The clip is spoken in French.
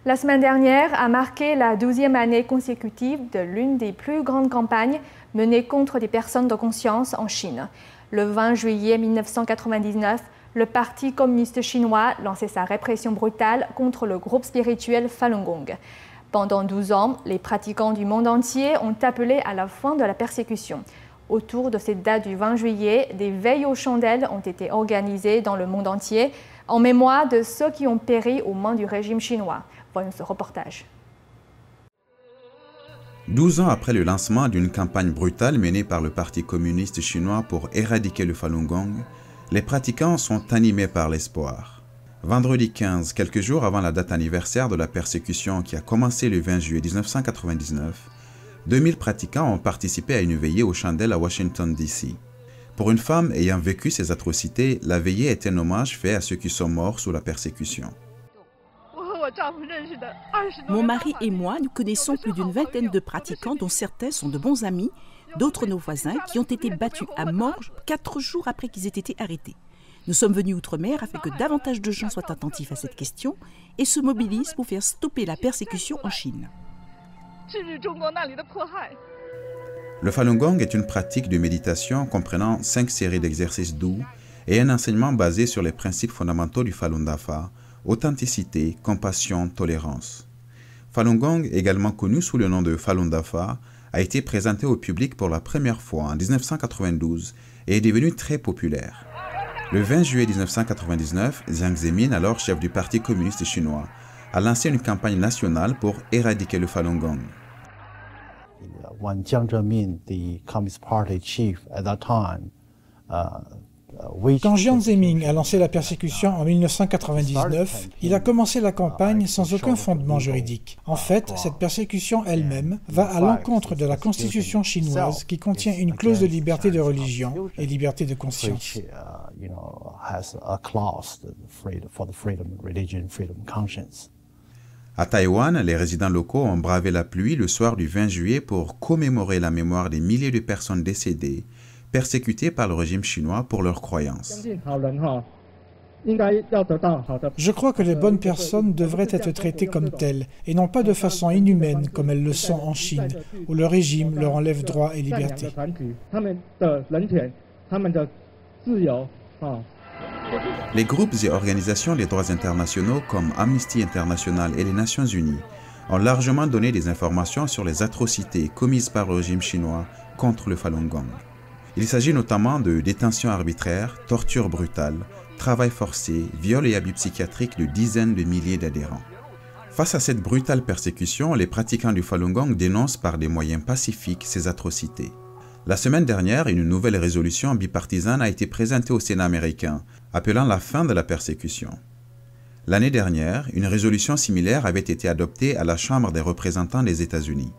La semaine dernière a marqué la 12e année consécutive de l'une des plus grandes campagnes menées contre des personnes de conscience en Chine. Le 20 juillet 1999, le Parti communiste chinois lançait sa répression brutale contre le groupe spirituel Falun Gong. Pendant 12 ans, les pratiquants du monde entier ont appelé à la fin de la persécution. Autour de cette date du 20 juillet, des veilles aux chandelles ont été organisées dans le monde entier en mémoire de ceux qui ont péri aux mains du régime chinois. Voyons ce reportage. 12 ans après le lancement d'une campagne brutale menée par le Parti communiste chinois pour éradiquer le Falun Gong, les pratiquants sont animés par l'espoir. Vendredi 15, quelques jours avant la date anniversaire de la persécution qui a commencé le 20 juillet 1999, 2000 pratiquants ont participé à une veillée aux chandelles à Washington, D.C. Pour une femme ayant vécu ces atrocités, la veillée est un hommage fait à ceux qui sont morts sous la persécution. Mon mari et moi, nous connaissons plus d'une vingtaine de pratiquants dont certains sont de bons amis, d'autres nos voisins, qui ont été battus à mort 4 jours après qu'ils aient été arrêtés. Nous sommes venus outre-mer afin que davantage de gens soient attentifs à cette question et se mobilisent pour faire stopper la persécution en Chine. Le Falun Gong est une pratique de méditation comprenant 5 séries d'exercices doux et un enseignement basé sur les principes fondamentaux du Falun Dafa: authenticité, compassion, tolérance. Falun Gong, également connu sous le nom de Falun Dafa, a été présenté au public pour la première fois en 1992 et est devenu très populaire. Le 20 juillet 1999, Jiang Zemin, alors chef du Parti communiste chinois, a lancé une campagne nationale pour éradiquer le Falun Gong. When Jiang Zemin, the Communist Party chief at that time, Quand Jiang Zemin a lancé la persécution en 1999, il a commencé la campagne sans aucun fondement juridique. En fait, cette persécution elle-même va à l'encontre de la constitution chinoise qui contient une clause de liberté de religion et liberté de conscience. À Taïwan, les résidents locaux ont bravé la pluie le soir du 20 juillet pour commémorer la mémoire des milliers de personnes décédées, persécutés par le régime chinois pour leurs croyances. Je crois que les bonnes personnes devraient être traitées comme telles, et non pas de façon inhumaine comme elles le sont en Chine, où le régime leur enlève droits et libertés. Les groupes et organisations des droits internationaux comme Amnesty International et les Nations Unies ont largement donné des informations sur les atrocités commises par le régime chinois contre le Falun Gong. Il s'agit notamment de détentions arbitraires, tortures brutales, travail forcé, viols et abus psychiatriques de dizaines de milliers d'adhérents. Face à cette brutale persécution, les pratiquants du Falun Gong dénoncent par des moyens pacifiques ces atrocités. La semaine dernière, une nouvelle résolution bipartisane a été présentée au Sénat américain, appelant la fin de la persécution. L'année dernière, une résolution similaire avait été adoptée à la Chambre des représentants des États-Unis.